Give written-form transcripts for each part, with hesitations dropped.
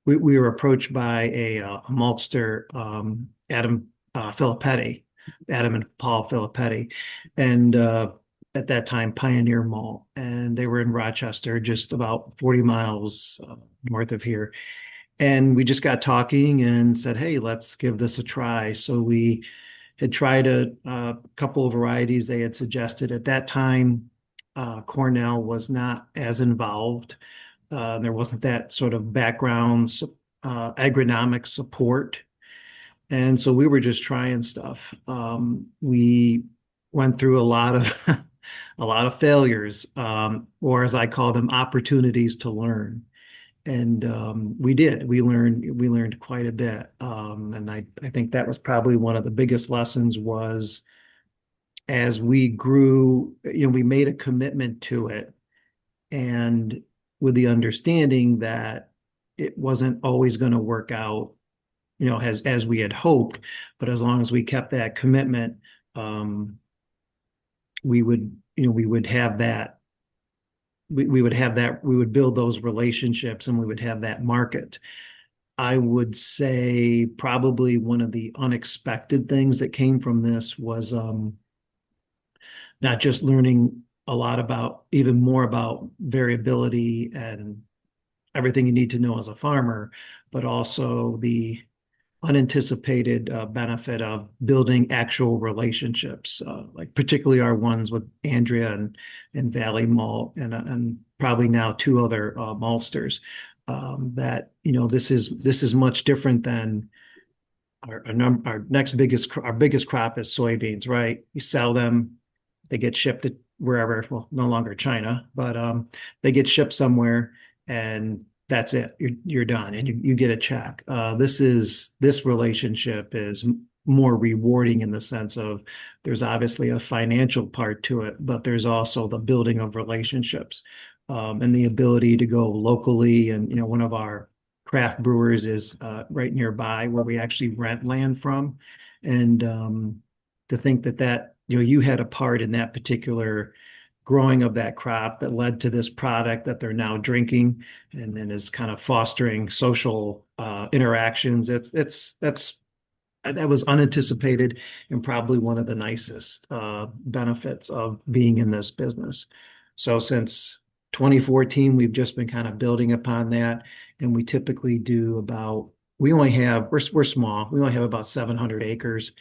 we were approached by a maltster, Adam Filippetti, Adam and Paul Filippetti, and at that time Pioneer Malt, and they were in Rochester, just about 40 miles north of here. And we just got talking and said, "Hey, let's give this a try." So we had tried a couple of varieties they had suggested. At that time, Cornell was not as involved. There wasn't that sort of background agronomic support. And so we were just trying stuff. We went through a lot of a lot of failures, or as I call them, opportunities to learn. And we did. We learned quite a bit. And I think that was probably one of the biggest lessons was as we grew, we made a commitment to it, and with the understanding that it wasn't always going to work out, as we had hoped, but as long as we kept that commitment, um, we would have that. We would have that. We would build those relationships, and we would have that market. I would say probably one of the unexpected things that came from this was not just learning a lot about, even more about variability and everything you need to know as a farmer, but also the unanticipated benefit of building actual relationships, like particularly our ones with Andrea and Valley Malt and probably now two other maltsters. That this is much different than our next biggest crop is soybeans, right? You sell them, they get shipped to wherever, well, no longer China, but they get shipped somewhere, and that's it. You're done, and you get a check. This relationship is more rewarding in the sense of there's obviously a financial part to it, but there's also the building of relationships, and the ability to go locally. And one of our craft brewers is right nearby where we actually rent land from, and to think that you had a part in that particular growing of that crop that led to this product that they're now drinking, and then is kind of fostering social interactions. That was unanticipated, and probably one of the nicest benefits of being in this business. So since 2014, we've just been kind of building upon that, and we typically do about we only have we're small. We only have about 700 acres.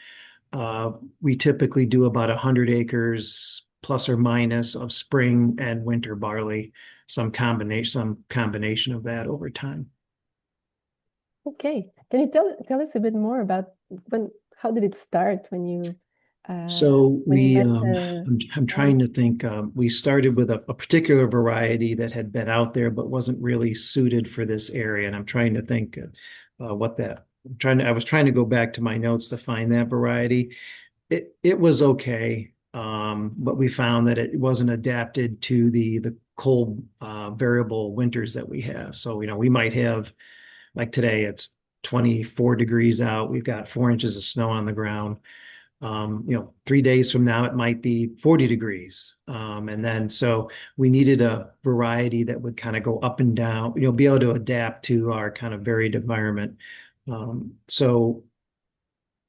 We typically do about 100 acres plus or minus of spring and winter barley, some combination of that over time. Okay. Can you tell us a bit more about how did it start So when you we, met I'm trying to think. We started with a particular variety that had been out there but wasn't really suited for this area, and I'm trying to think what that. I was trying to go back to my notes to find that variety. It was okay, but we found that it wasn't adapted to the cold variable winters that we have. So we might have, like today, it's 24 degrees out. We've got 4 inches of snow on the ground. 3 days from now, it might be 40 degrees. And then so we needed a variety that would kind of go up and down, be able to adapt to our kind of varied environment. So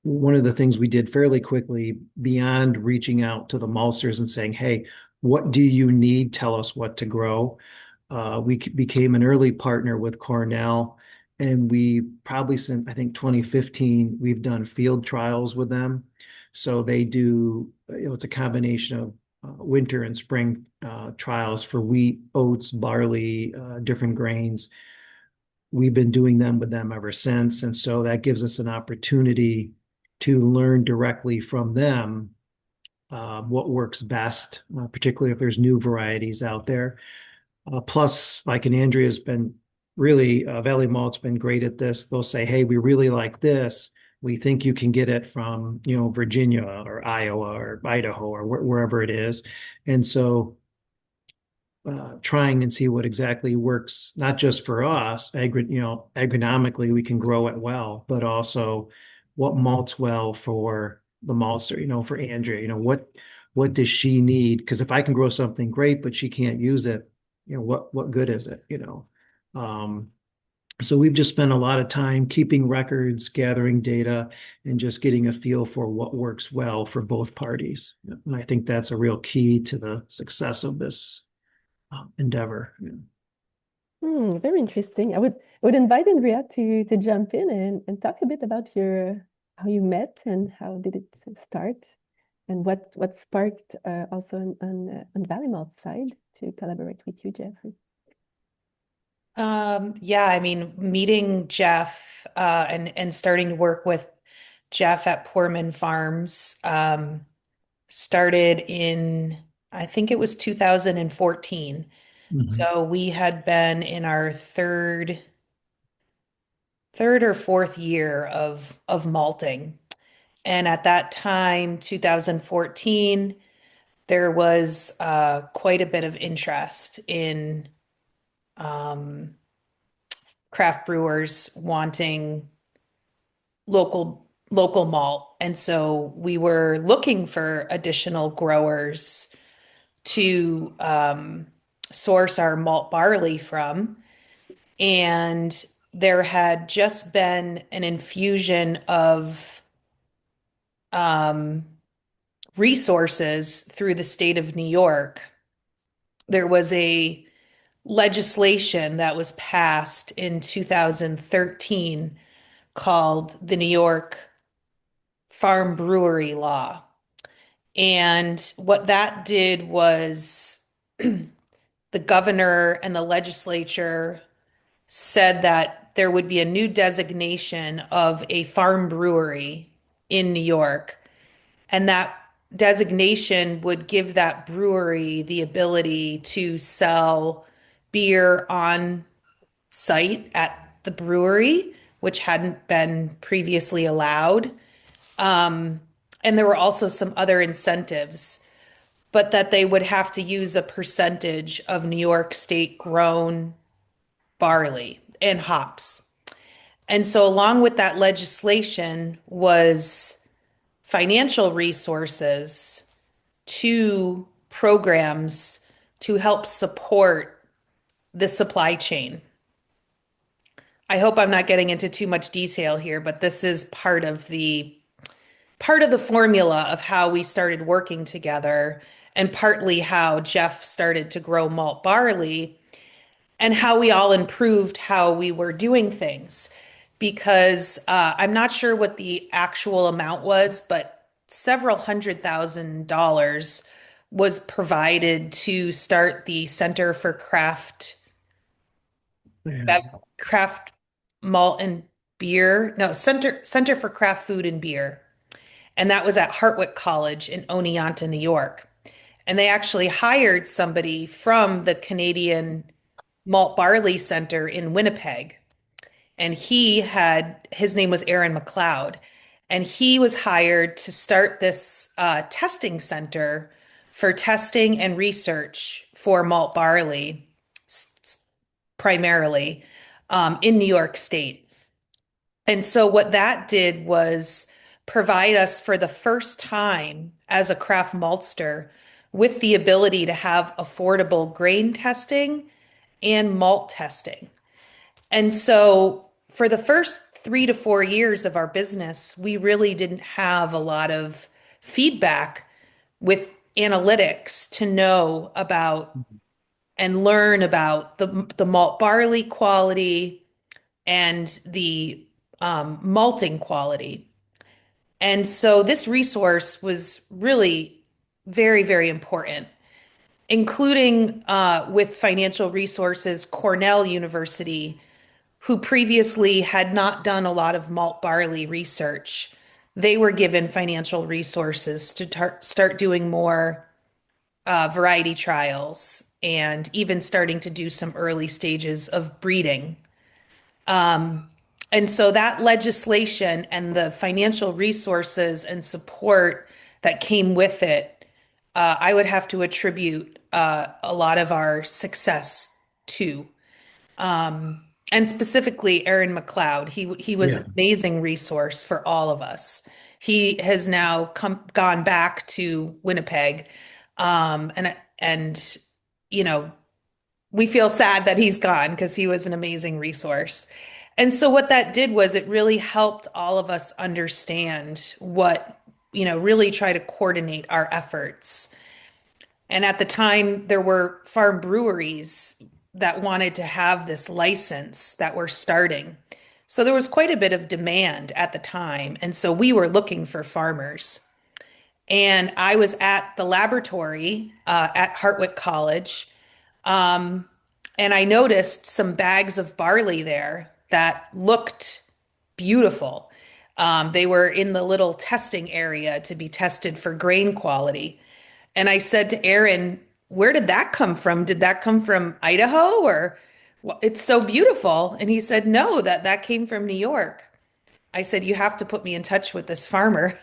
one of the things we did fairly quickly, beyond reaching out to the maltsters and saying, "Hey, what do you need? Tell us what to grow." We became an early partner with Cornell, and we probably since I think 2015 we've done field trials with them. So they do, it's a combination of winter and spring trials for wheat, oats, barley, different grains. We've been doing them with them ever since, and so that gives us an opportunity to learn directly from them what works best, particularly if there's new varieties out there. Plus, like in Andrea's been really, Valley Malt's been great at this. They'll say, "Hey, we really like this. We think you can get it from, Virginia or Iowa or Idaho or wherever it is." And so trying and see what exactly works, not just for us, agronomically, we can grow it well, but also what malts well for the maltster, for Andrea, what does she need? Because if I can grow something great, but she can't use it, what good is it, Um, so we've just spent a lot of time keeping records, gathering data, and just getting a feel for what works well for both parties. And I think that's a real key to the success of this endeavor. Very interesting. I would invite Andrea to jump in and talk a bit about your how you met and how did it start, and what sparked also on Valley Malt side to collaborate with you, Jeffrey. Yeah, I mean, meeting Jeff and starting to work with Jeff at Poorman Farms started in I think it was 2014. Mhm. So we had been in our third or fourth year of malting. And at that time, 2014, there was quite a bit of interest in um, craft brewers wanting local malt. And so we were looking for additional growers to source our malt barley from. And there had just been an infusion of um, resources through the state of New York. There was a legislation that was passed in 2013 called the New York Farm Brewery Law. And what that did was the governor and the legislature said that there would be a new designation of a farm brewery in New York. And that designation would give that brewery the ability to sell beer on site at the brewery, which hadn't been previously allowed. Um, and there were also some other incentives, but that they would have to use a percentage of New York State grown barley and hops. And so, along with that legislation, was financial resources to programs to help support the supply chain. I hope I'm not getting into too much detail here, but this is part of the formula of how we started working together and partly how Jeff started to grow malt barley and how we all improved how we were doing things. Because I'm not sure what the actual amount was, but several $100,000 was provided to start the Center for Yeah. Craft Malt and Beer. No, Center for Craft Food and Beer. And that was at Hartwick College in Oneonta, New York. And they actually hired somebody from the Canadian Malt Barley Center in Winnipeg. And his name was Aaron McLeod. And he was hired to start this testing center for testing and research for malt barley, primarily in New York State. And so what that did was provide us for the first time as a craft maltster with the ability to have affordable grain testing and malt testing. And so for the first 3 to 4 years of our business, we really didn't have a lot of feedback with analytics to know about and learn about the malt barley quality and the malting quality. And so this resource was really very, very important, including with financial resources, Cornell University, who previously had not done a lot of malt barley research. They were given financial resources to start doing more variety trials and even starting to do some early stages of breeding. Um, and so that legislation and the financial resources and support that came with it, I would have to attribute a lot of our success to. And specifically Aaron McLeod. He was Yeah. an amazing resource for all of us. He has now gone back to Winnipeg, and you know we feel sad that he's gone because he was an amazing resource. And so what that did was it really helped all of us understand what, really try to coordinate our efforts. And at the time, there were farm breweries that wanted to have this license that were starting. So there was quite a bit of demand at the time. And so we were looking for farmers. And I was at the laboratory at Hartwick College, um, and I noticed some bags of barley there that looked beautiful. They were in the little testing area to be tested for grain quality. And I said to Aaron, where did that come from? Did that come from Idaho or it's so beautiful? And he said, no, that came from New York. I said, you have to put me in touch with this farmer.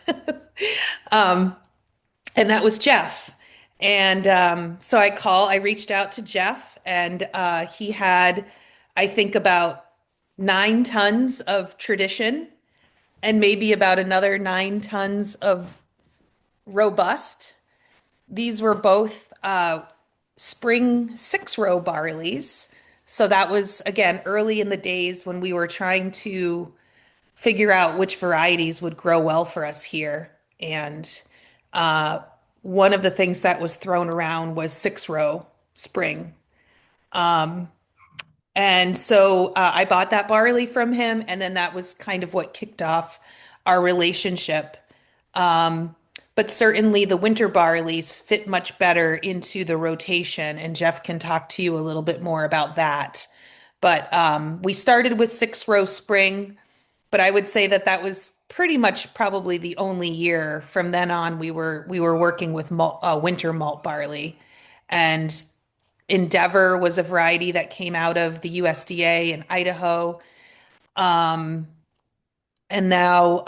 Um, and that was Jeff. And so I reached out to Jeff, and he had, I think, about 9 tons of tradition and maybe about another 9 tons of robust. These were both spring 6-row barleys. So that was, again, early in the days when we were trying to figure out which varieties would grow well for us here. And uh, one of the things that was thrown around was 6-row spring. And so I bought that barley from him, and then that was kind of what kicked off our relationship. Um, but certainly the winter barleys fit much better into the rotation, and Jeff can talk to you a little bit more about that. But we started with 6-row spring, but I would say that that was pretty much probably the only year. From then on, we were working with winter malt barley, and Endeavor was a variety that came out of the USDA in Idaho. Um, and now,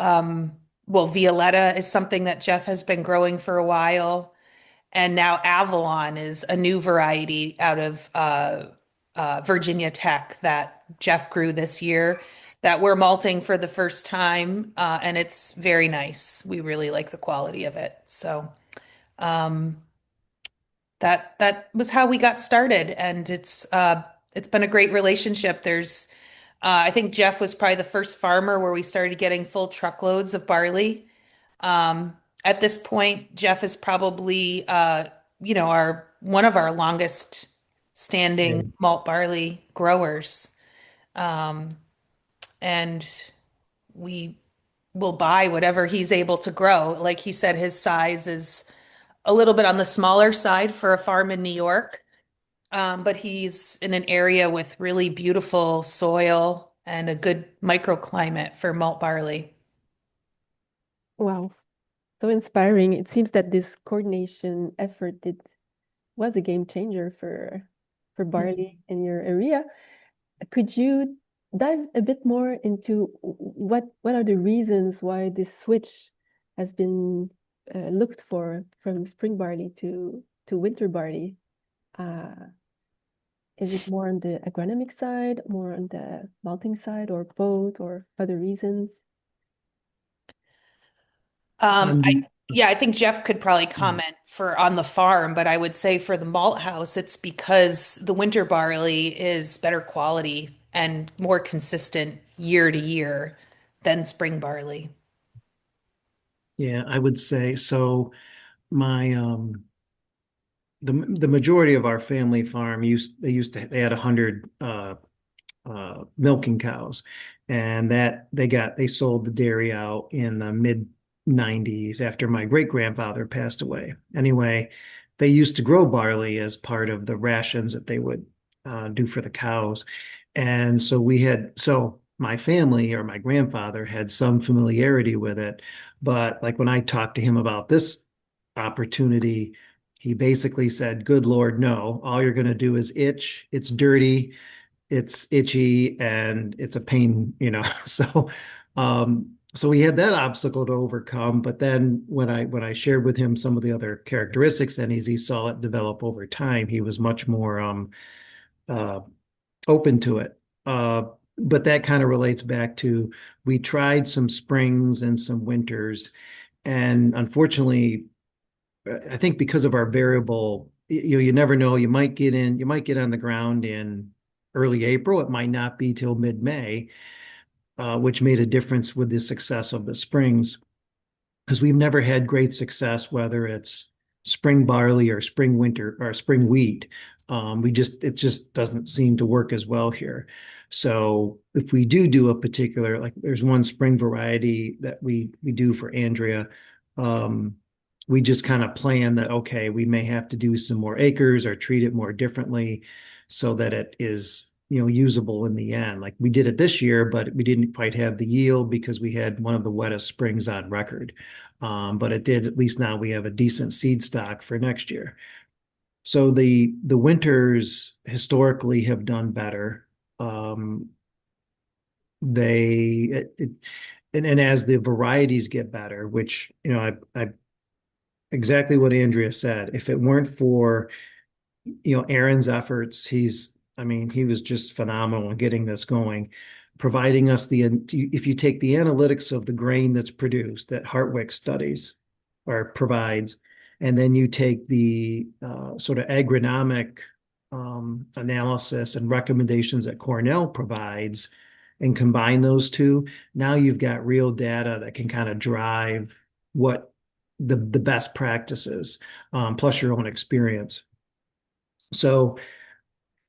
well, Violetta is something that Jeff has been growing for a while. And now Avalon is a new variety out of Virginia Tech that Jeff grew this year that we're malting for the first time. And it's very nice. We really like the quality of it. So um, that was how we got started. And it's been a great relationship. I think Jeff was probably the first farmer where we started getting full truckloads of barley. At this point, Jeff is probably, our one of our longest Yeah. standing malt barley growers. Um, and we will buy whatever he's able to grow. Like he said, his size is a little bit on the smaller side for a farm in New York. But he's in an area with really beautiful soil and a good microclimate for malt barley. Wow, so inspiring. It seems that this coordination effort was a game changer for barley in your area. Could you dive a bit more into what are the reasons why this switch has been looked for from spring barley to winter barley? Uh, is it more on the agronomic side, more on the malting side, or both, or other reasons? Um, On I, the, yeah, I think Jeff could probably mm, comment for on the farm, but I would say for the malt house, it's because the winter barley is better quality and more consistent year to year than spring barley. yeah, I would say so. My the majority of our family farm they had 100 milking cows, and that they sold the dairy out in the mid 90s after my great grandfather passed away. Anyway, they used to grow barley as part of the rations that they would do for the cows, and so my family or my grandfather had some familiarity with it, but like when I talked to him about this opportunity, he basically said, "Good Lord, no! All you're going to do is itch. It's dirty, it's itchy, and it's a pain, you know." So we had that obstacle to overcome. But then when I shared with him some of the other characteristics, and as he saw it develop over time, he was much more uh, open to it. But that kind of relates back to we tried some springs and some winters, and unfortunately, I think because of our variable you never know. You might get on the ground in early April. It might not be till mid-May, which made a difference with the success of the springs because we've never had great success, whether it's spring barley or spring winter or spring wheat. It just doesn't seem to work as well here. So if we do a particular, like there's one spring variety that we do for Andrea, um, we just kind of plan that, okay, we may have to do some more acres or treat it more differently so that it is, usable in the end. Like we did it this year, but we didn't quite have the yield because we had one of the wettest springs on record. But it did, at least now we have a decent seed stock for next year. So the winters historically have done better. Um, they and as the varieties get better, which I exactly what Andrea said. If it weren't for Aaron's efforts, I mean, he was just phenomenal in getting this going, providing us if you take the analytics of the grain that's produced that Hartwick studies or provides, and then you take the sort of agronomic analysis and recommendations that Cornell provides and combine those two, now you've got real data that can kind of drive what the best practices, plus your own experience. So,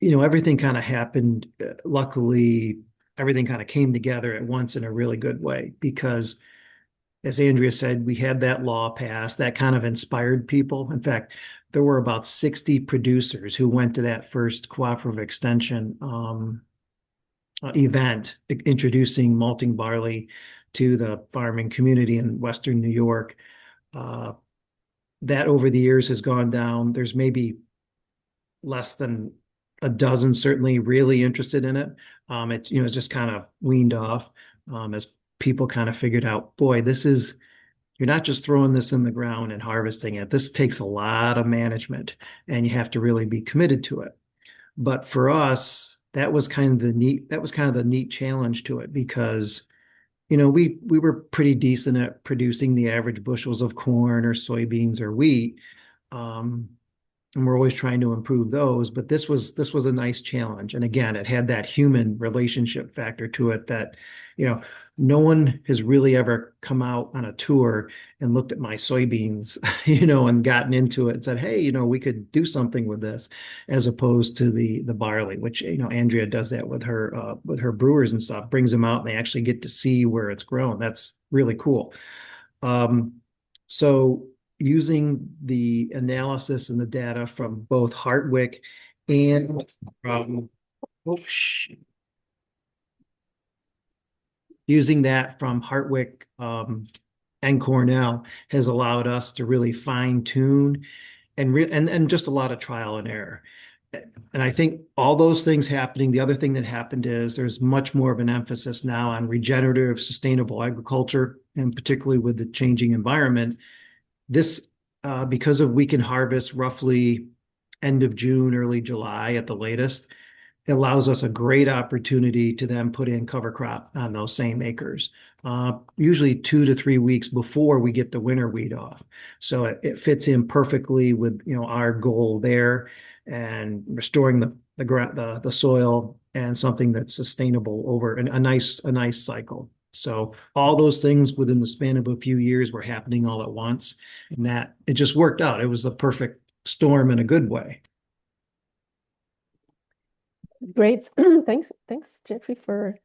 everything kind of happened. Luckily, everything kind of came together at once in a really good way because, as Andrea said, we had that law passed that kind of inspired people. In fact, there were about 60 producers who went to that first cooperative extension event introducing malting barley to the farming community in Western New York. Uh, that over the years has gone down. There's maybe less than a dozen certainly really interested in it. It's just kind of weaned off as people kind of figured out, boy, you're not just throwing this in the ground and harvesting it. This takes a lot of management and you have to really be committed to it. But for us, that was kind of the neat challenge to it because we were pretty decent at producing the average bushels of corn or soybeans or wheat. Um, and we're always trying to improve those, but this was a nice challenge. And again, it had that human relationship factor to it that you know no one has really ever come out on a tour and looked at my soybeans and gotten into it and said, hey, we could do something with this, as opposed to the barley, which Andrea does that with her brewers and stuff, brings them out and they actually get to see where it's grown. That's really cool. So using the analysis and the data from both Hartwick and from oh, using that from Hartwick and Cornell has allowed us to really fine tune and just a lot of trial and error. And I think all those things happening, the other thing that happened is there's much more of an emphasis now on regenerative, sustainable agriculture, and particularly with the changing environment. This, because of we can harvest roughly end of June, early July at the latest, it allows us a great opportunity to then put in cover crop on those same acres, usually 2 to 3 weeks before we get the winter weed off. So it fits in perfectly with our goal there and restoring the soil and something that's sustainable over a nice cycle. So all those things within the span of a few years were happening all at once, and that it just worked out. It was the perfect storm in a good way. Great. Thanks, Jeffrey, for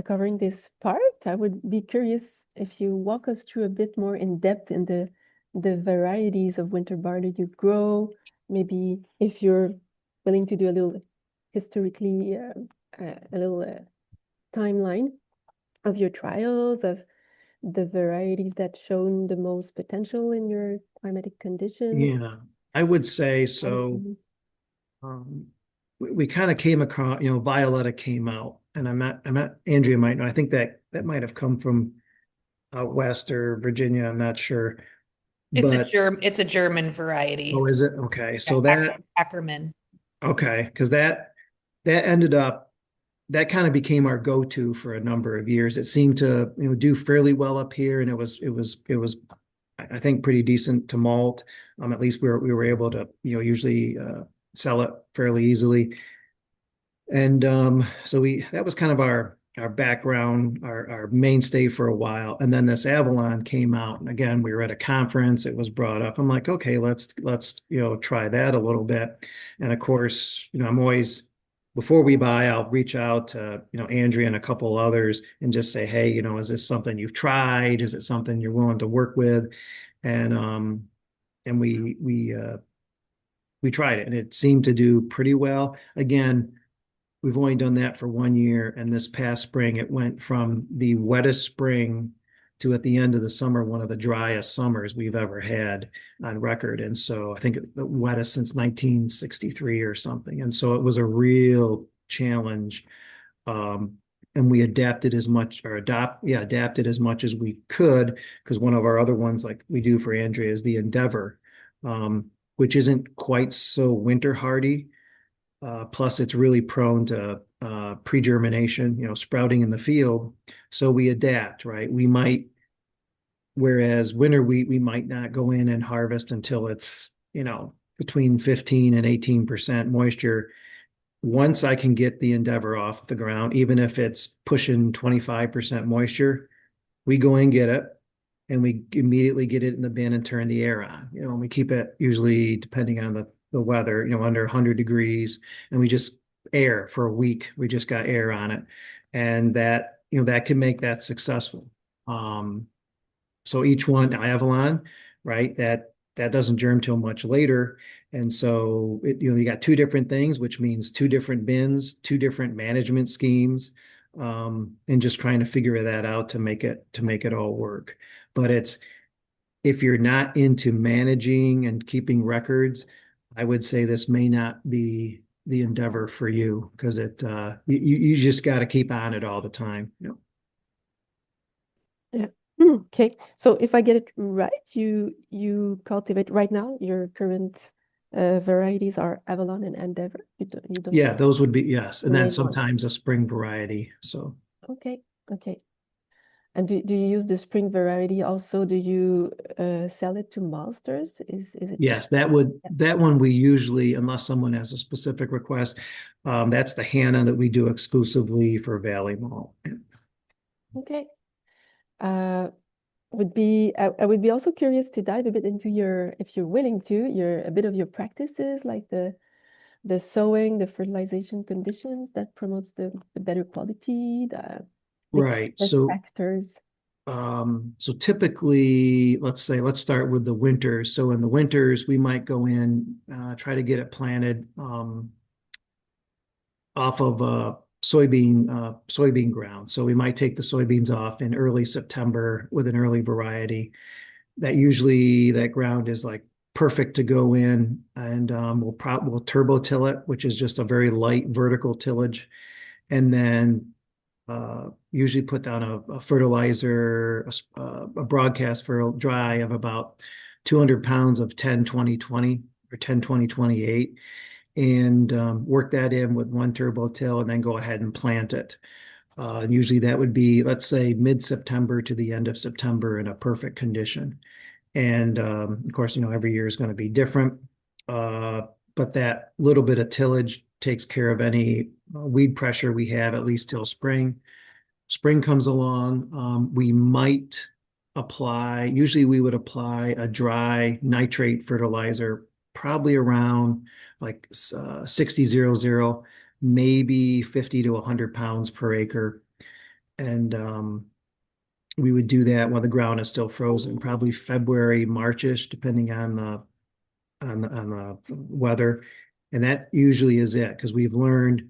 covering this part. I would be curious if you walk us through a bit more in depth in the varieties of winter barley you grow. Maybe if you're willing to do a little historically, a little timeline of your trials, of the varieties that shown the most potential in your climatic conditions. Yeah, I would say so. Um, we kind of came across, Violetta came out, and I'm not, Andrea might know. I think that might have come from out west or Virginia. I'm not sure, but It's a German variety. oh, is it? Okay. Yeah, So that, Ackerman. okay, because that ended up, that kind of became our go-to for a number of years. It seemed to, do fairly well up here, and it was I think pretty decent to malt. At least we were able to, usually sell it fairly easily. And so we that was kind of our background, our mainstay for a while. And then this Avalon came out, and again, we were at a conference. It was brought up. I'm like, okay, let's try that a little bit. And of course, I'm always before we buy, I'll reach out to Andrea and a couple others and just say, hey, is this something you've tried? Is it something you're willing to work with? And and we tried it, and it seemed to do pretty well. Again, we've only done that for 1 year, and this past spring it went from the wettest spring to at the end of the summer one of the driest summers we've ever had on record. And so I think the wettest since 1963 or something. And so it was a real challenge. um, and we adapted as much or adapted as much as we could, because one of our other ones like we do for Andrea is the Endeavor, which isn't quite so winter hardy. Plus, it's really prone to pre-germination, sprouting in the field. So we adapt, right? Whereas winter wheat, we might not go in and harvest until it's, between 15 and 18% moisture. Once I can get the Endeavor off the ground, even if it's pushing 25% moisture, we go and get it, and we immediately get it in the bin and turn the air on. And we keep it usually, depending on the weather, under 100 degrees, and we just air for a week. We just got air on it, and that can make that successful. So each one, Avalon, right? That doesn't germ till much later. And so you got two different things, which means two different bins, two different management schemes, and just trying to figure that out to make it all work. But if you're not into managing and keeping records, I would say this may not be the Endeavor for you, because you just got to keep on it all the time. Yeah. Okay. So if I get it right, you cultivate right now, your current varieties are Avalon and Endeavor. You don't Yeah, those would be, yes. the And then main ones. sometimes a spring variety. So Okay. Okay. And do you use the spring variety also? Do you sell it to masters? Is it just yes, that one we usually, unless someone has a specific request, that's the Hannah that we do exclusively for Valley Malt. okay? Uh, I would be also curious to dive a bit into your, if you're willing to, a bit of your practices, like the sowing, the fertilization conditions that promotes the better quality, Right. the So factors. typically, let's start with the winters. So in the winters, we might go in, try to get it planted off of soybean ground. So we might take the soybeans off in early September with an early variety. That ground is like perfect to go in, and we'll turbo till it, which is just a very light vertical tillage, and then usually put down a fertilizer, a broadcast for dry of about 200 pounds of 10-20-20 or 10-20-28, and work that in with one turbo till, and then go ahead and plant it. And usually that would be, let's say, mid-September to the end of September in a perfect condition. And of course, every year is going to be different. Uh, but that little bit of tillage takes care of any weed pressure we have, at least till spring. Spring comes along, we might usually we would apply a dry nitrate fertilizer, probably around like 60-0-0, maybe 50 to 100 pounds per acre. And we would do that while the ground is still frozen, probably February, Marchish, depending on the weather. And that usually is it, because we've learned,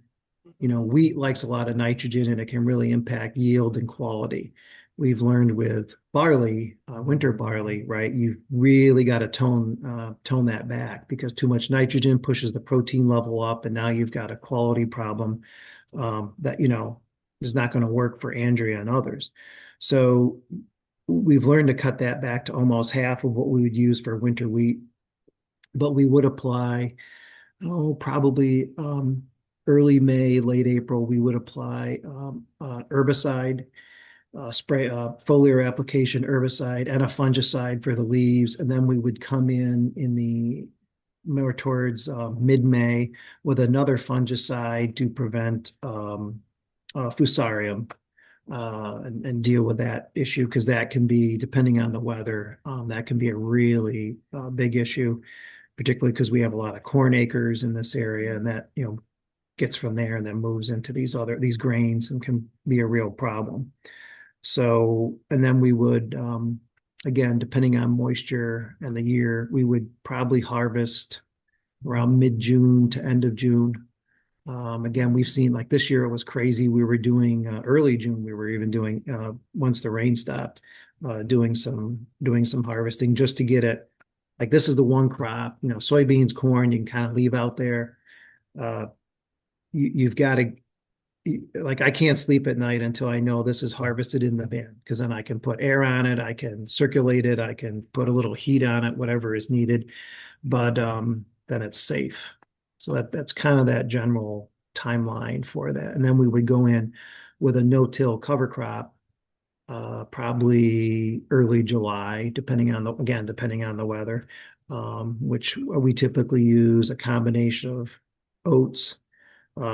wheat likes a lot of nitrogen, and it can really impact yield and quality. We've learned with barley, winter barley, right? You've really got to tone that back, because too much nitrogen pushes the protein level up, and now you've got a quality problem that is not going to work for Andrea and others. So we've learned to cut that back to almost half of what we would use for winter wheat, but we would apply, probably early May, late April, we would apply herbicide. spray foliar application herbicide and a fungicide for the leaves, and then we would come in the more towards mid-May with another fungicide to prevent fusarium and deal with that issue because that can be, depending on the weather, that can be a really big issue, particularly because we have a lot of corn acres in this area, and that gets from there and then moves into these grains and can be a real problem. So, and then we would, again, depending on moisture and the year, we would probably harvest around mid-June to end of June. Again, we've seen like this year it was crazy. We were doing early June. We were even doing once the rain stopped, doing some harvesting just to get it. Like this is the one crop, soybeans, corn, you can kind of leave out there. Uh, you've got to like I can't sleep at night until I know this is harvested in the bin because then I can put air on it, I can circulate it, I can put a little heat on it, whatever is needed, but then it's safe. So that's kind of that general timeline for that. And then we would go in with a no-till cover crop, probably early July, depending on the weather, which we typically use a combination of oats,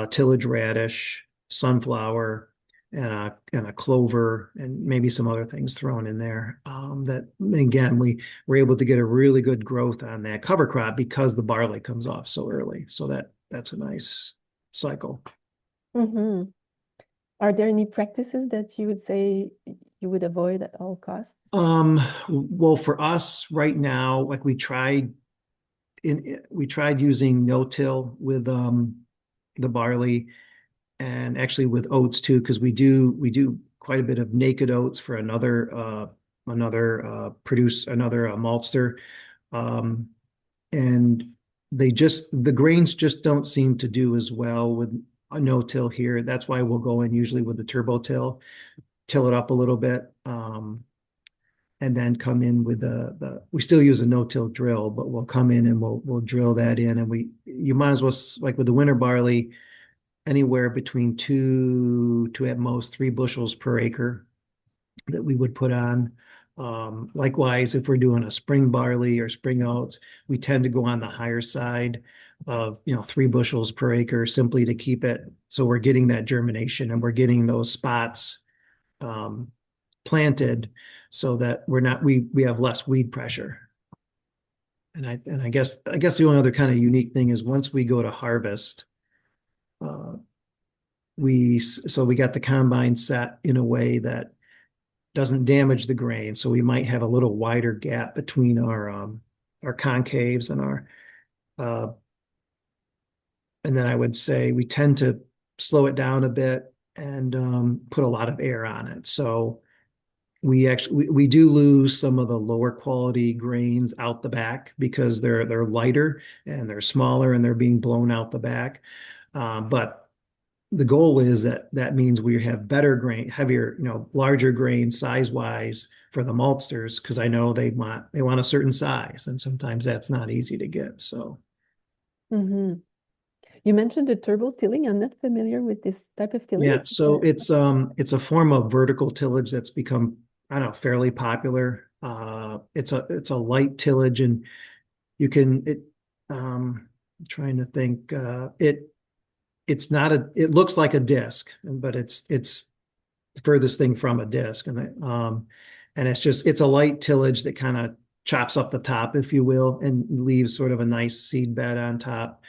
tillage radish, sunflower, and a clover, and maybe some other things thrown in there. That again, we were able to get a really good growth on that cover crop because the barley comes off so early. So that's a nice cycle. Hmm. Are there any practices that you would say you would avoid at all costs? Well, for us right now, like we tried using no-till with the barley and actually with oats too, because we do quite a bit of naked oats for another maltster, um, and the grains just don't seem to do as well with a no-till here. That's why we'll go in usually with the turbo till it up a little bit, and then come in with the we still use a no-till drill, but we'll come in and we'll drill that in, and you might as well, like with the winter barley, anywhere between 2 to at most 3 bushels per acre that we would put on. Likewise, if we're doing a spring barley or spring oats, we tend to go on the higher side of 3 bushels per acre simply to keep it so we're getting that germination and we're getting those spots um, planted so that we have less weed pressure. And I guess the only other kind of unique thing is once we go to harvest, uh, we got the combine set in a way that doesn't damage the grain. So we might have a little wider gap between our concaves uh, and then I would say we tend to slow it down a bit and put a lot of air on it. So we do lose some of the lower quality grains out the back because they're lighter and they're smaller and they're being blown out the back. But the goal is that means we have better grain, heavier, larger grain size wise for the maltsters because I know they want a certain size, and sometimes that's not easy to get. So Hmm. You mentioned the turbo tilling. I'm not familiar with this type of tilling. yeah, so it's a form of vertical tillage that's become, I don't know, fairly popular. It's a light tillage, and you can it. I'm trying to think. It's not it looks like a disc, but it's the furthest thing from a disc, and it's a light tillage that kind of chops up the top, if you will, and leaves sort of a nice seed bed on top.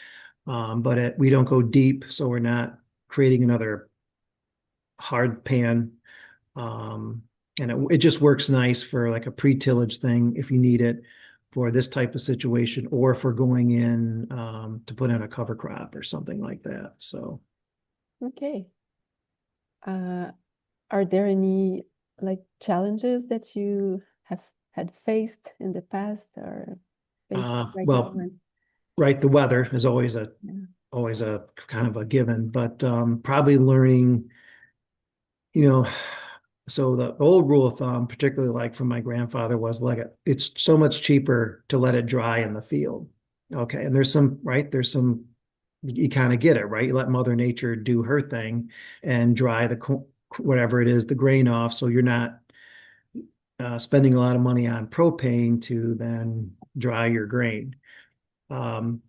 But we don't go deep, so we're not creating another hard pan. Um, and it just works nice for like a pre-tillage thing if you need it for this type of situation, or for going in to put in a cover crop or something like that. So, Okay. Uh, are there any like challenges that you have had faced in the past or faced right now? well, right, the weather is Yeah. always a kind of a given, but probably learning, you know, so the old rule of thumb, particularly like from my grandfather, was like it's so much cheaper to let it dry in the field. Okay, and there's some you kind of get it, right? You let Mother Nature do her thing and dry whatever it is, the grain off. So you're not spending a lot of money on propane to then dry your grain. Um,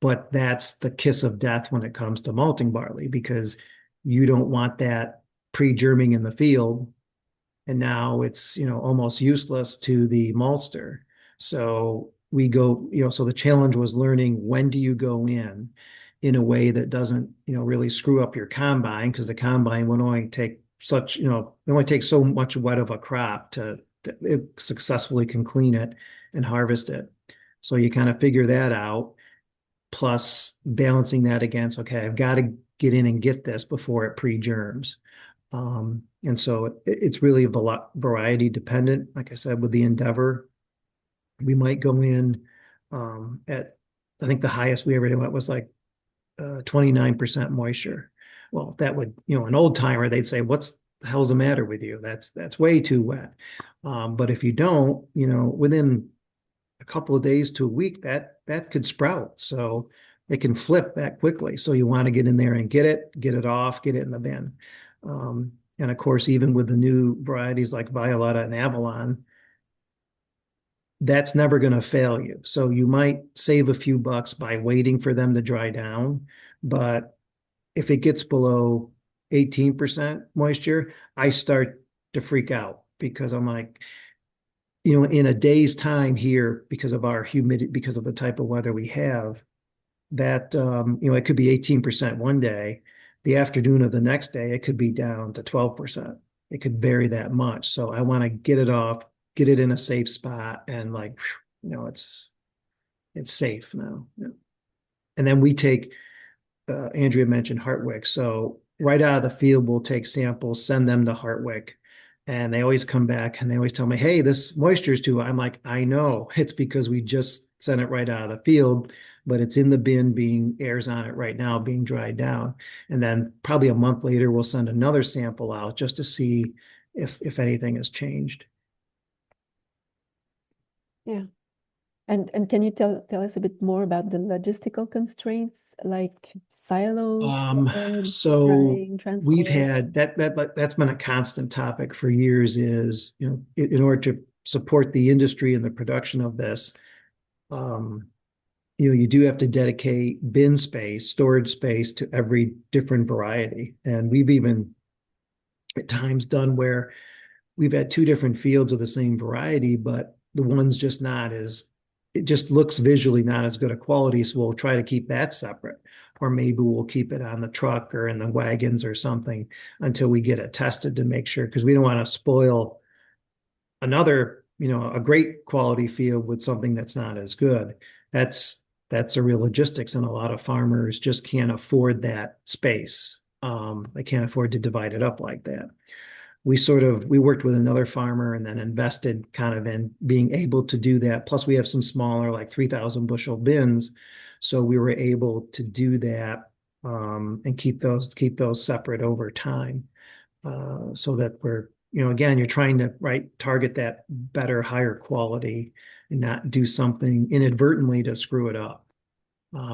but that's the kiss of death when it comes to malting barley because you don't want that pre-germing in the field, and now it's almost useless to the maltster. So we go, so the challenge was learning when do you go in a way that doesn't really screw up your combine, because the combine would only take such it only takes so much wet of a crop to it successfully can clean it and harvest it. So you kind of figure that out, plus balancing that against, okay, I've got to get in and get this before it pre-germs. And so it's really a variety dependent. Like I said, with the Endeavor, we might go in at, I think the highest we ever went was like 29% moisture. Well, that would, an old timer, they'd say, what's the hell's the matter with you? That's way too wet. But if you don't, within a couple of days to a week, that could sprout. So it can flip that quickly. So you want to get in there and get it off, get it in the bin. And of course, even with the new varieties like Violetta and Avalon, that's never going to fail you. So you might save a few bucks by waiting for them to dry down. But if it gets below 18% moisture, I start to freak out because I'm like, in a day's time here, because of our humidity, because of the type of weather we have, that it could be 18% one day. The afternoon of the next day, it could be down to 12%. It could vary that much. So I want to get it off, get it in a safe spot, and like, it's safe now. Yeah. And then we take, Andrea mentioned Hartwick. So right out of the field, we'll take samples, send them to Hartwick, and they always come back and they always tell me, hey, this moisture is too high. I'm like, I know. It's because we just sent it right out of the field, but it's in the bin, being airs on it right now, being dried down. And then probably a month later, we'll send another sample out just to see if anything has changed. Yeah. And can you tell us a bit more about the logistical constraints, like silos, storage, So drying, we've transport? had that's been a constant topic for years, is, in order to support the industry and the production of this, um, you do have to dedicate bin space, storage space to every different variety. And we've even at times done where we've had two different fields of the same variety, but the one's just not as, it just looks visually not as good a quality. So we'll try to keep that separate. Or maybe we'll keep it on the truck or in the wagons or something until we get it tested to make sure, because we don't want to spoil another, a great quality field with something that's not as good. That's a real logistics, and a lot of farmers just can't afford that space. They can't afford to divide it up like that. We worked with another farmer and then invested kind of in being able to do that. Plus, we have some smaller, like 3,000 bushel bins, so we were able to do that, and keep those separate over time, so that we're, again, you're trying to target that better, higher quality, and not do something inadvertently to screw it up.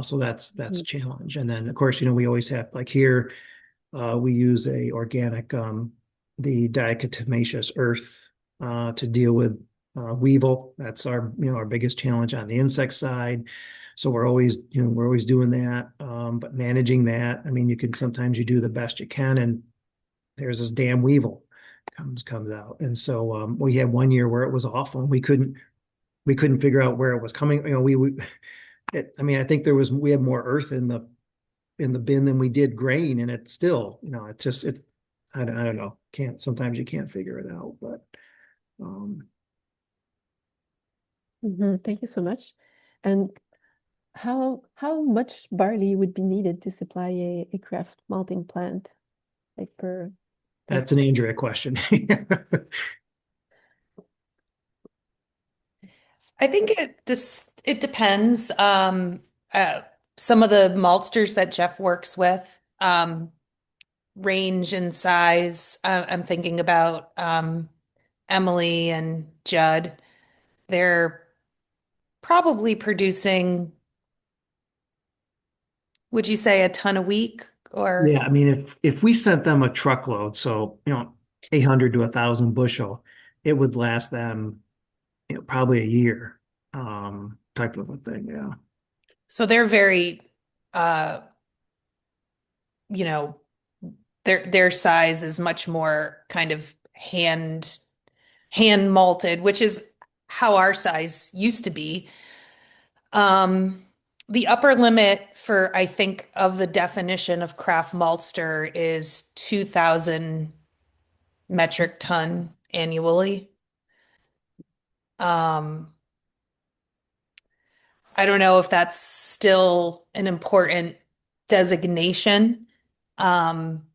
So that's a Mhm. challenge. And then of course, we always have, like here, we use a organic, the diatomaceous earth, to deal with weevil. That's our biggest challenge on the insect side. So we're always doing that. But managing that, I mean, sometimes you do the best you can, and there's this damn weevil comes out. And so we had one year where it was awful, and we couldn't figure out where it was coming. I mean, I think we had more earth in the bin than we did grain, and it still, it just it I don't know. Can't Sometimes you can't figure it out, but um, Thank you so much. And how much barley would be needed to supply a craft malting plant, like per that's an Andrea question. I think it depends. Some of the maltsters that Jeff works with range in size. I'm thinking about Emily and Judd. They're probably producing, would you say, a ton a week or Yeah, I mean, if we sent them a truckload, so 800 to 1,000 bushel, it would last them probably a year, type of a thing. Yeah. so they're very uh you know their size is much more kind of hand malted, which is how our size used to be. Um, the upper limit for, I think, of the definition of craft maltster is 2,000 metric ton annually. Um, I don't know if that's still an important designation, um,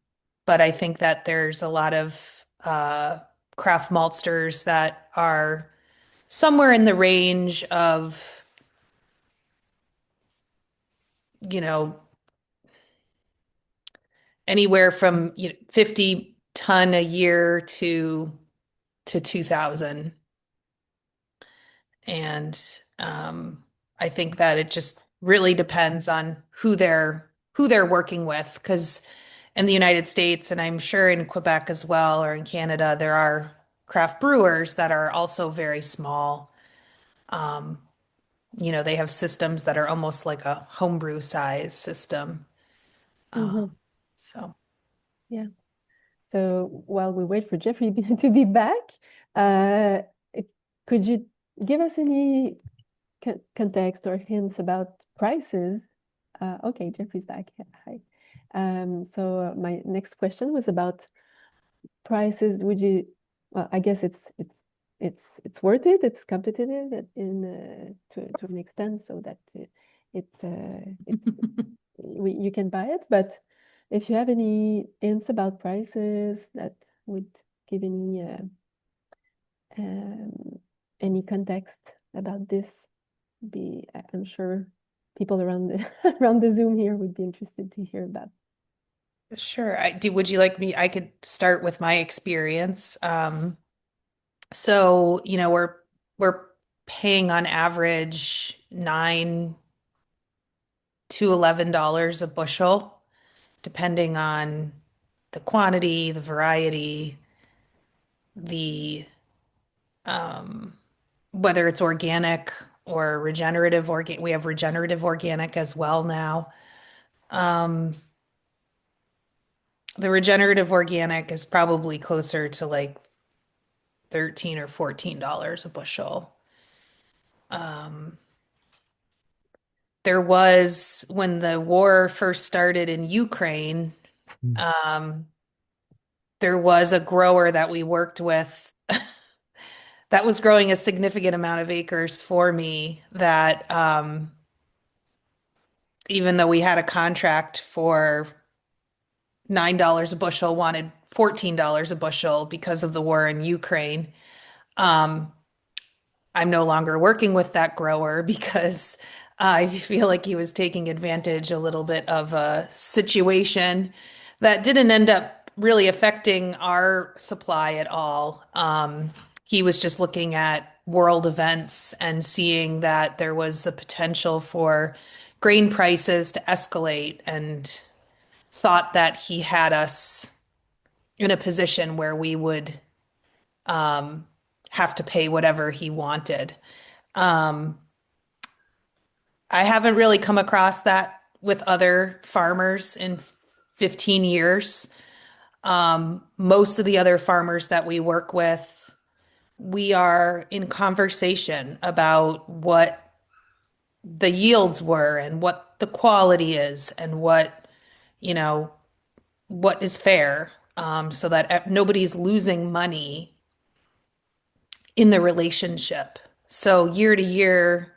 but I think that there's a lot of craft maltsters that are somewhere in the range of, you know, anywhere from 50 ton a year to 2,000. And I think that it just really depends on who they're working with. Because in the United States, and I'm sure in Quebec as well, or in Canada, there are craft brewers that are also very small. Um, they have systems that are almost like a homebrew size system. Hmm. So Yeah. So while we wait for Jeffrey to be back, uh, could you give us any context or hints about prices? Okay, Jeffrey's back. Yeah, hi. So my next question was about prices. Well, I guess it's worth it. It's competitive to an extent, so that you can buy it. But if you have any hints about prices that would give um, any context about this, I'm sure people around the around the Zoom here would be interested to hear about. sure. Would you like me? I could start with my experience. So, we're paying on average $9 to $11 a bushel, depending on the quantity, the variety, the um, whether it's organic or regenerative organ. We have regenerative organic as well now. Um, the regenerative organic is probably closer to like 13 or $14 a bushel. Um, there was, when the war first started in Ukraine, Mm. um, there was a grower that we worked with that was growing a significant amount of acres for me that even though we had a contract for $9 a bushel, wanted $14 a bushel because of the war in Ukraine. Um, I'm no longer working with that grower because I feel like he was taking advantage a little bit of a situation that didn't end up really affecting our supply at all. He was just looking at world events and seeing that there was a potential for grain prices to escalate and thought that he had us in a position where we would um, have to pay whatever he wanted. Um, I haven't really come across that with other farmers in 15 years. Most of the other farmers that we work with, we are in conversation about what the yields were and what the quality is and you know, what is fair, so that nobody's losing money in the relationship. So year to year,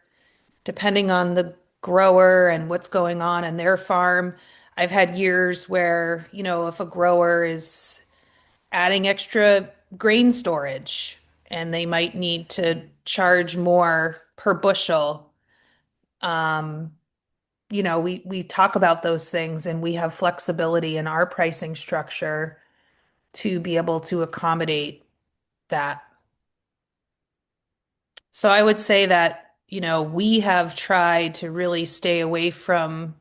depending on the grower and what's going on in their farm. I've had years where, if a grower is adding extra grain storage and they might need to charge more per bushel, um, we talk about those things and we have flexibility in our pricing structure to be able to accommodate that. So I would say that, we have tried to really stay away from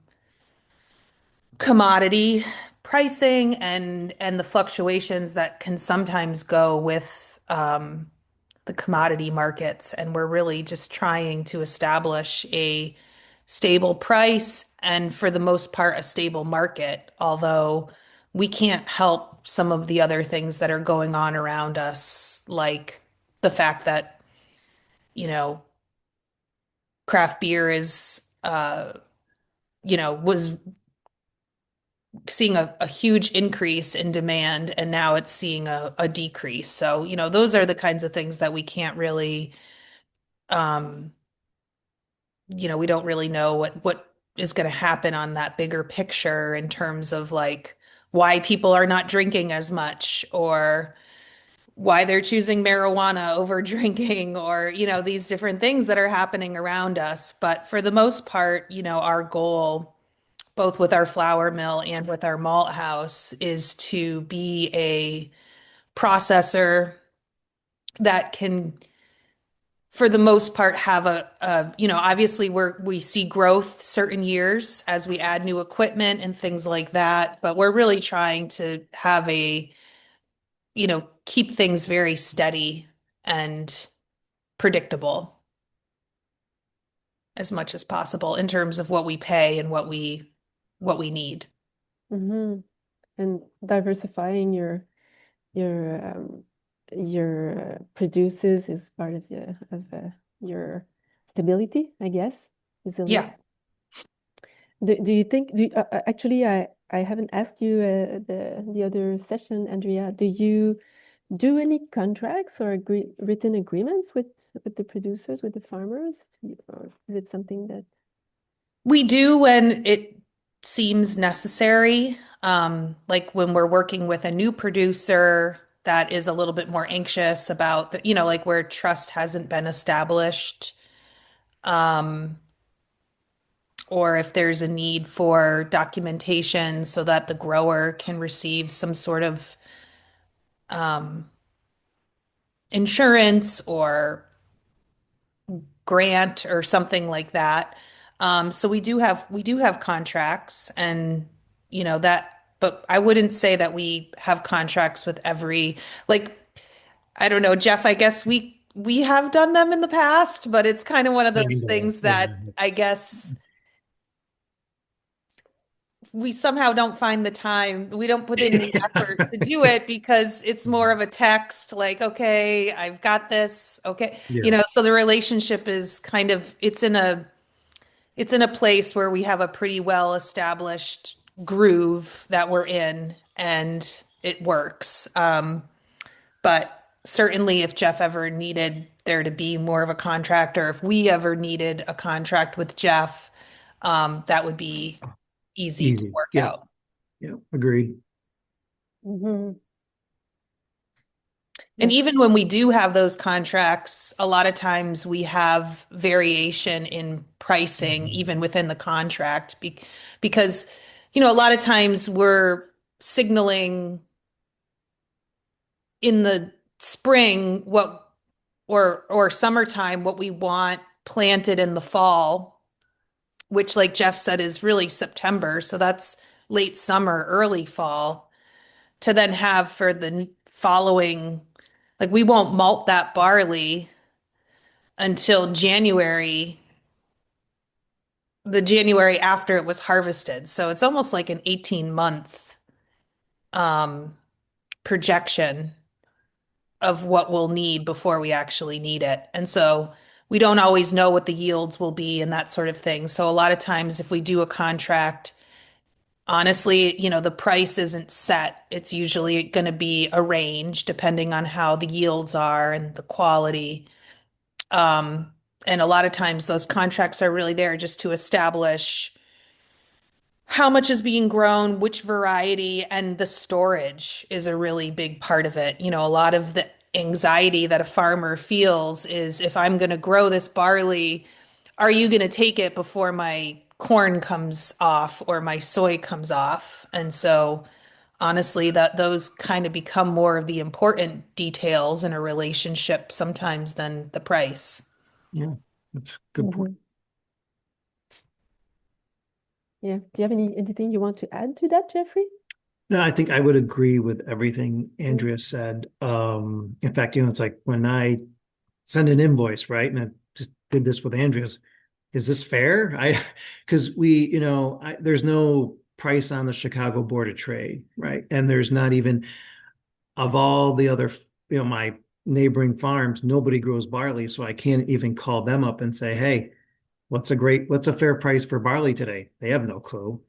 commodity pricing and the fluctuations that can sometimes go with the commodity markets. And we're really just trying to establish a stable price and, for the most part, a stable market, although we can't help some of the other things that are going on around us, like the fact that, you know, craft beer is, was seeing a huge increase in demand, and now it's seeing a decrease. So, those are the kinds of things that we can't really, um, we don't really know what is going to happen on that bigger picture in terms of like why people are not drinking as much, or why they're choosing marijuana over drinking, or, these different things that are happening around us. But for the most part, our goal, both with our flour mill and with our malt house, is to be a processor that can, for the most part, have obviously we see growth certain years as we add new equipment and things like that, but we're really trying to have keep things very steady and predictable as much as possible in terms of what we pay and what we need. Hmm. And diversifying your produces is part of your stability, I guess, resilience. Yeah. Do you think actually I haven't asked you the other session, Andrea. Do you do any contracts or written agreements with the producers, with the farmers? Or is it something that We do when it seems necessary. Like when we're working with a new producer that is a little bit more anxious about like where trust hasn't been established, um, or if there's a need for documentation so that the grower can receive some sort of um, insurance or grant or something like that. So we do have contracts, and but I wouldn't say that we have contracts with every, like, I don't know, Jeff, I guess we have done them in the past, but it's kind of one of those Kind of, things yeah. that I guess we somehow don't find the time. We don't put in the effort to do it because it's more of a text, like, okay, I've got this. Okay. Yeah, So the relationship is kind of, it's in a place where we have a pretty well established groove that we're in, and it works. But certainly if Jeff ever needed there to be more of a contract, or if we ever needed a contract with Jeff, that would be easy to easy. work Yeah, out. yeah, agreed. Mhm. And That's even when we do have those contracts, a lot of times we have variation in pricing, Mhm. even within the contract, because, a lot of times we're signaling in the spring or summertime what we want planted in the fall, which, like Jeff said, is really September. So that's late summer, early fall, to then have for the following, like, we won't malt that barley until January, the January after it was harvested. So it's almost like an 18-month um, projection of what we'll need before we actually need it. And so we don't always know what the yields will be and that sort of thing. So a lot of times if we do a contract, honestly, the price isn't set. It's usually going to be a range depending on how the yields are and the quality. Um, and a lot of times those contracts are really there just to establish how much is being grown, which variety, and the storage is a really big part of it. A lot of the anxiety that a farmer feels is, if I'm going to grow this barley, are you going to take it before my corn comes off or my soy comes off? And so honestly, that those kind of become more of the important details in a relationship sometimes than the price. Yeah, that's a good point. mhm. Yeah. Do you have anything you want to add to that, Jeffrey? No, I think I would agree with everything Mm. Andrea said. In fact, it's like when I send an invoice, right? And I just did this with Andrea's. Is this fair? Because there's no price on the Chicago Board of Trade, right? And there's not even of all the other, my neighboring farms, nobody grows barley, so I can't even call them up and say, hey, what's a fair price for barley today? They have no clue.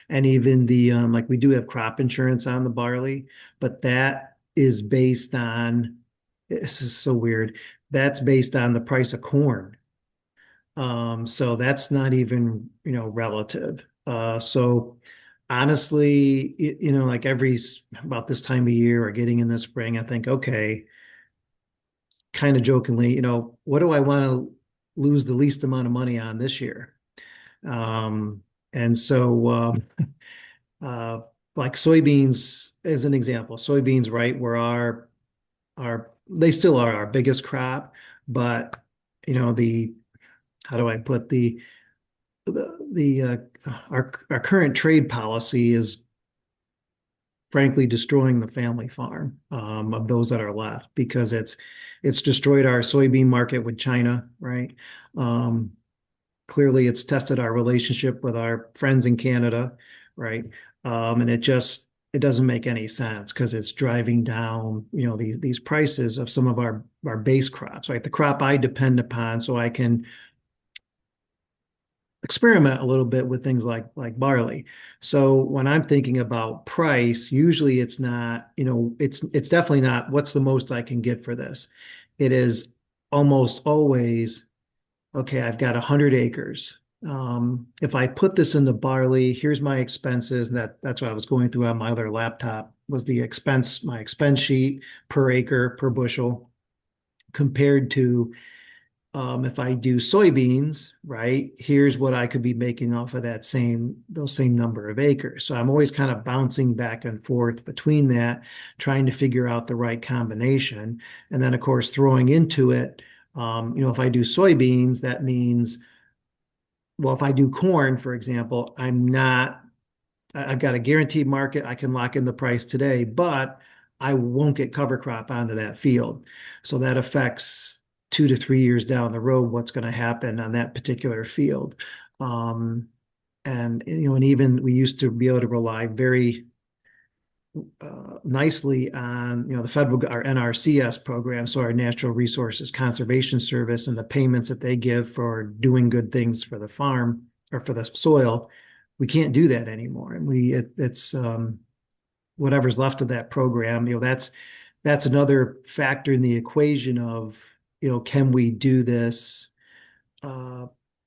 And even the like we do have crop insurance on the barley, but that is based on, this is so weird. That's based on the price of corn. So that's not even, relative. So honestly, like about this time of year or getting in the spring, I think, okay, kind of jokingly, what do I want to lose the least amount of money on this year? And so, uh, like soybeans as an example, soybeans, right, were they still are our biggest crop, but the how do I put the our current trade policy is frankly destroying the family farm of those that are left because it's destroyed our soybean market with China, right? Um, Clearly, it's tested our relationship with our friends in Canada, right? And it doesn't make any sense because it's driving down, these prices of some of our base crops, right? The crop I depend upon, so I can experiment a little bit with things like barley. So when I'm thinking about price, usually it's not, it's definitely not what's the most I can get for this. It is almost always, okay, I've got 100 acres. If I put this into barley, here's my expenses. That's what I was going through on my other laptop was my expense sheet per acre, per bushel, compared to if I do soybeans, right, here's what I could be making off of those same number of acres. So I'm always kind of bouncing back and forth between that, trying to figure out the right combination. And then, of course, throwing into it, if I do soybeans, that means, well, if I do corn, for example, I've got a guaranteed market. I can lock in the price today, but I won't get cover crop onto that field. So that affects 2 to 3 years down the road what's going to happen on that particular field. Um, and even we used to be able to rely very nicely on the federal our NRCS program, so our Natural Resources Conservation Service, and the payments that they give for doing good things for the farm or for the soil. We can't do that anymore, and it's whatever's left of that program. That's another factor in the equation of can we do this? Uh,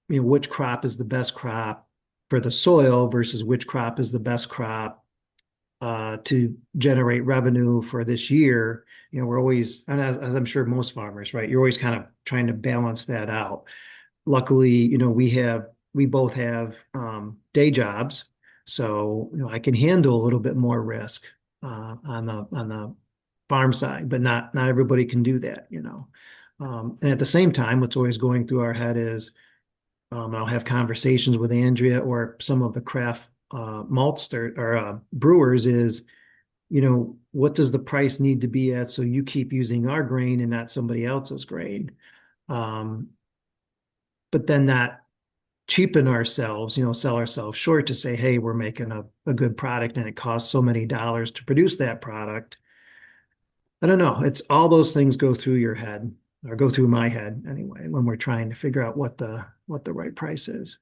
which crop is the best crop for the soil versus which crop is the best crop to generate revenue for this year. We're always, and as I'm sure most farmers, right, you're always kind of trying to balance that out. Luckily, we both have day jobs, so I can handle a little bit more risk on the farm side, but not everybody can do that. And at the same time, what's always going through our head is I'll have conversations with Andrea or some of the craft maltster or brewers is, what does the price need to be at so you keep using our grain and not somebody else's grain? Um, but then not cheapen ourselves, sell ourselves short to say, hey, we're making a good product and it costs so many dollars to produce that product. I don't know. It's all those things go through your head or go through my head anyway when we're trying to figure out what the right price is.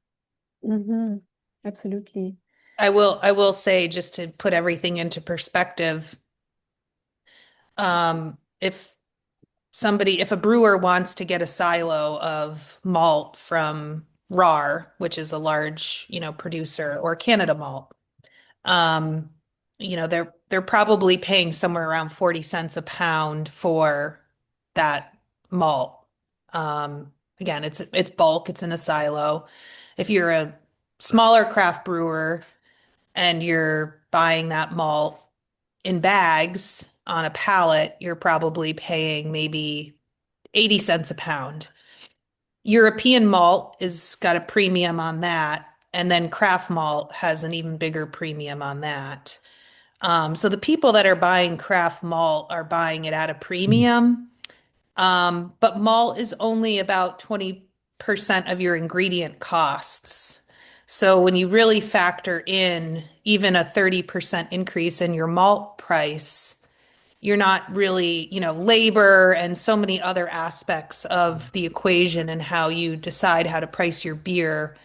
Mm-hmm. Absolutely. I will say, just to put everything into perspective, if if a brewer wants to get a silo of malt from RAR, which is a large, producer, or Canada Malt, um, they're probably paying somewhere around 40 cents a pound for that malt. Again, it's bulk, it's in a silo. If you're a smaller craft brewer and you're buying that malt in bags on a pallet, you're probably paying maybe 80 cents a pound. European malt is got a premium on that. And then craft malt has an even bigger premium on that. So the people that are buying craft malt are buying it at a premium. But malt is only about 20% of your ingredient costs. So when you really factor in even a 30% increase in your malt price, you're not really, labor and so many other aspects of the equation and how you decide how to price your beer.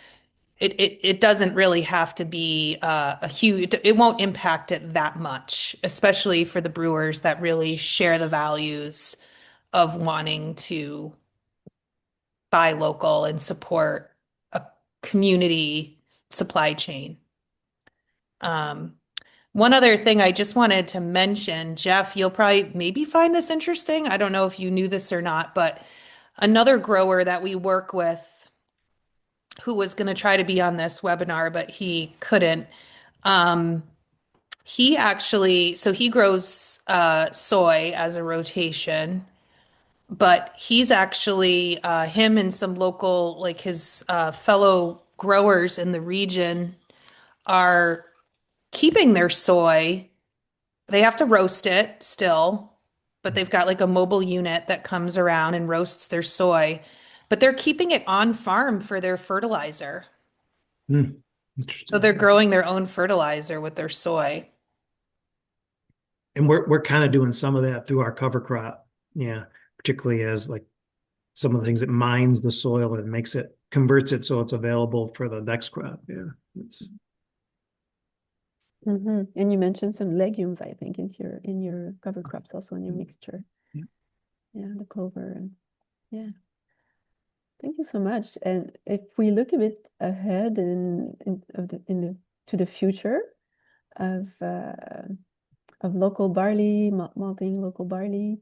It doesn't really have to be a huge, it won't impact it that much, especially for the brewers that really share the values of wanting to buy local and support a community supply chain. Um, One other thing I just wanted to mention, Jeff, you'll probably maybe find this interesting. I don't know if you knew this or not, but another grower that we work with who was going to try to be on this webinar, but he couldn't. Um, he actually, so he grows soy as a rotation, but he's actually him and some local, like his fellow growers in the region are keeping their soy. They have to roast it still, but they've got like a mobile unit that comes around and roasts their soy, but they're keeping it on farm for their fertilizer. Hmm. So they're Interesting. growing their own fertilizer with their soy. And we're kind of doing some of that through our cover crop. Yeah, particularly as like some of the things that mines the soil and makes it converts it so it's available for the next crop. Yeah. It's, And you mentioned some legumes, I think, in your cover crops, also in your mixture. yeah. Yeah, the clover and yeah. Thank you so much. And if we look a bit ahead in the to the future of local barley, malting local barley,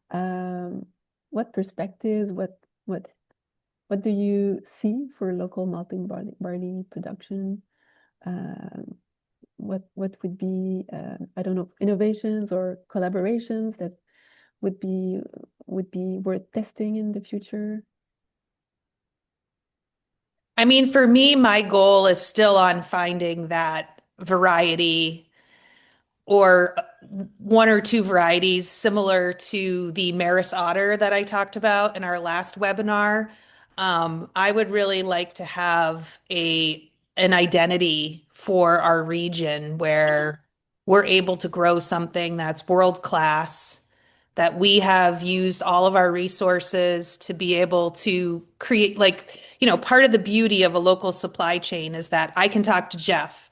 um, what perspectives, what do you see for local malting barley production? Um, what would be I don't know, innovations or collaborations that would be would be worth testing in the future? I mean, for me, my goal is still on finding that variety or one or two varieties similar to the Maris Otter that I talked about in our last webinar. I would really like to have an identity for our region where we're able to grow something that's world class, that we have used all of our resources to be able to create, like, part of the beauty of a local supply chain is that I can talk to Jeff.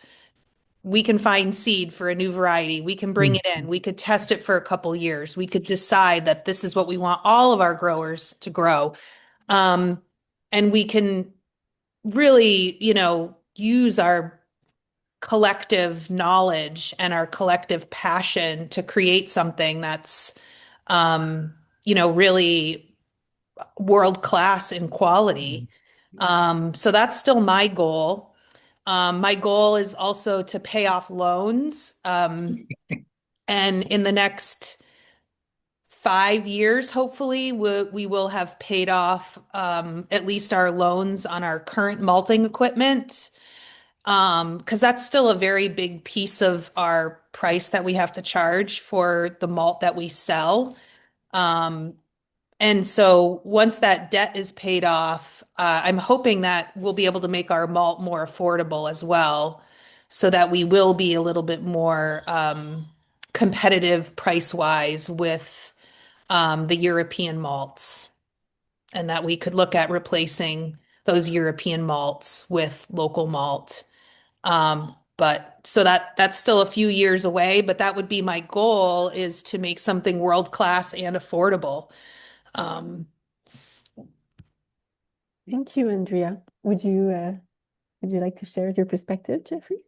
We can find seed for a new variety. We can bring it in. We could test it for a couple years. We could decide that this is what we want all of our growers to grow. Um, and we can really, use our collective knowledge and our collective passion to create something that's, really world class in quality. So that's still my goal. My goal is also to pay off loans. And in the next 5 years, hopefully, we will have paid off at least our loans on our current malting equipment. Because that's still a very big piece of our price that we have to charge for the malt that we sell. Um, and so once that debt is paid off, I'm hoping that we'll be able to make our malt more affordable as well, so that we will be a little bit more competitive price-wise with the European malts, and that we could look at replacing those European malts with local malt. But so that's still a few years away, but that would be my goal, is to make something world-class and affordable. Um, Thank you, Andrea. Would you like to share your perspective, Jeffrey?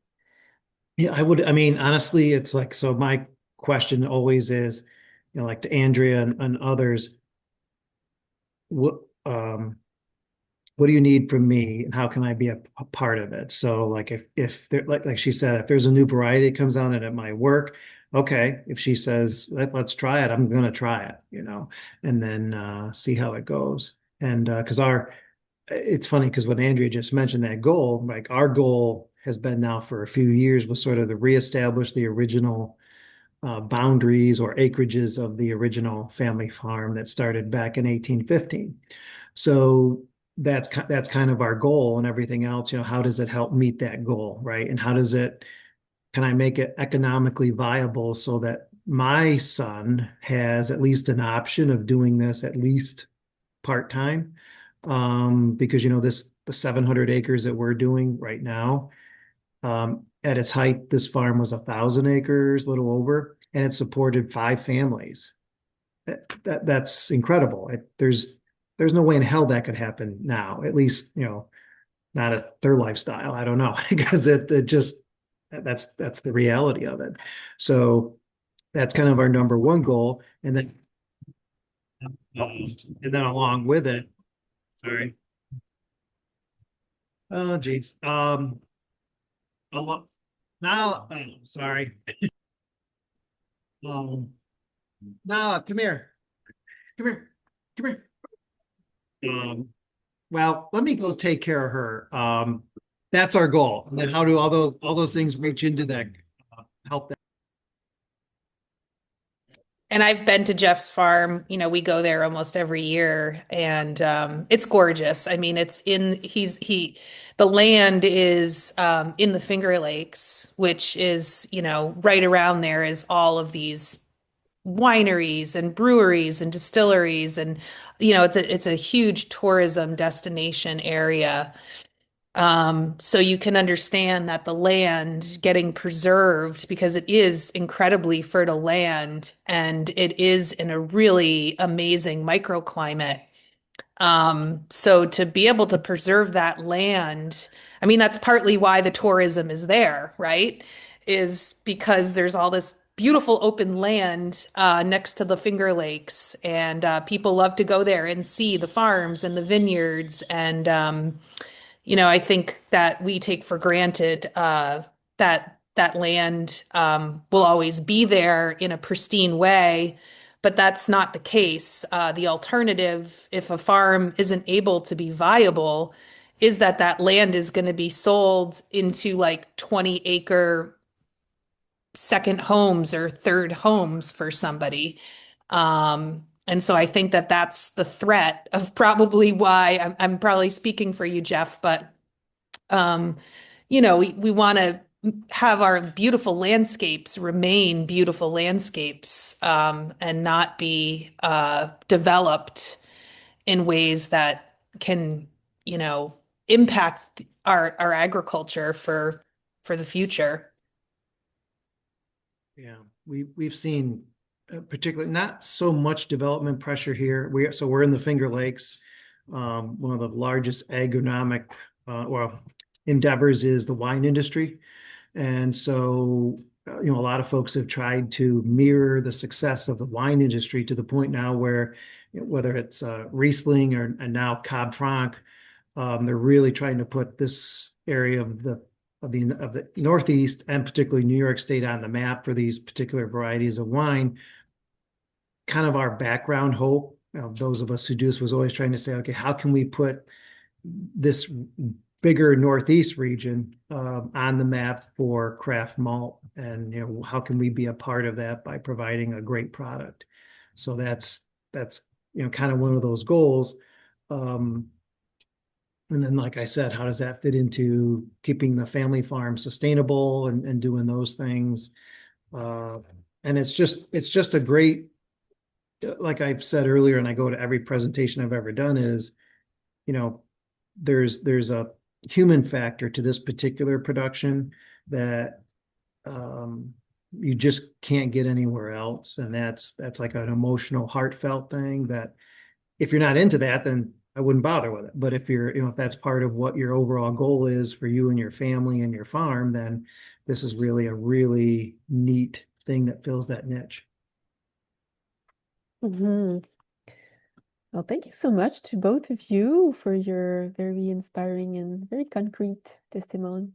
Yeah, I would. I mean, honestly, it's like, so my question always is, like to Andrea and others, what um what do you need from me and how can I be a part of it? So like if there like she said, if there's a new variety that comes out and it might work, okay. If she says let's try it, I'm gonna try it, and then see how it goes. And because it's funny because when Andrea just mentioned that goal, like our goal has been now for a few years was sort of to reestablish the original boundaries or acreages of the original family farm that started back in 1815. So that's kind of our goal, and everything else, how does it help meet that goal, right? And can I make it economically viable so that my son has at least an option of doing this at least part-time? Because the 700 acres that we're doing right now, at its height, this farm was 1,000 acres, a little over, and it supported 5 families. That's incredible. There's no way in hell that could happen now. At least, not at their lifestyle. I don't know because it just that's the reality of it. So that's kind of our number one goal, and then along with it, sorry. Oh, geez. A lot. Now, sorry. Now, come here. Come here. Come here. Well, let me go take care of her. That's our goal. And then how do all those things reach into that, help that? And I've been to Jeff's farm. We go there almost every year, and it's gorgeous. I mean, the land is in the Finger Lakes, which is, right around there is all of these wineries and breweries and distilleries, and it's a huge tourism destination area. So you can understand that the land getting preserved because it is incredibly fertile land and it is in a really amazing microclimate. So to be able to preserve that land, I mean, that's partly why the tourism is there, right? Is because there's all this beautiful open land next to the Finger Lakes, and people love to go there and see the farms and the vineyards. And I think that we take for granted that land will always be there in a pristine way, but that's not the case. The alternative, if a farm isn't able to be viable, is that land is going to be sold into like 20-acre second homes or third homes for somebody. And so I think that that's the threat of probably why I'm probably speaking for you, Jeff, but um, we want to have our beautiful landscapes remain beautiful landscapes, and not be developed in ways that can, impact our agriculture for the future. Yeah, we've seen particularly not so much development pressure here. We're in the Finger Lakes. One of the largest agronomic endeavors is the wine industry, and so a lot of folks have tried to mirror the success of the wine industry to the point now where whether it's Riesling or and now Cab Franc, they're really trying to put this area of the Northeast and particularly New York State on the map for these particular varieties of wine. Kind of our background hope, those of us who do this, was always trying to say, okay, how can we put this bigger Northeast region on the map for craft malt, and how can we be a part of that by providing a great product? So that's kind of one of those goals. And then, like I said, how does that fit into keeping the family farm sustainable and doing those things? Uh, and it's just a great, like I've said earlier, and I go to every presentation I've ever done is, you know, there's a human factor to this particular production that you just can't get anywhere else. And that's like an emotional, heartfelt thing that if you're not into that, then I wouldn't bother with it. But if that's part of what your overall goal is for you and your family and your farm, then this is really a really neat thing that fills that niche. Hmm. Well, thank you so much to both of you for your very inspiring and very concrete testimonies.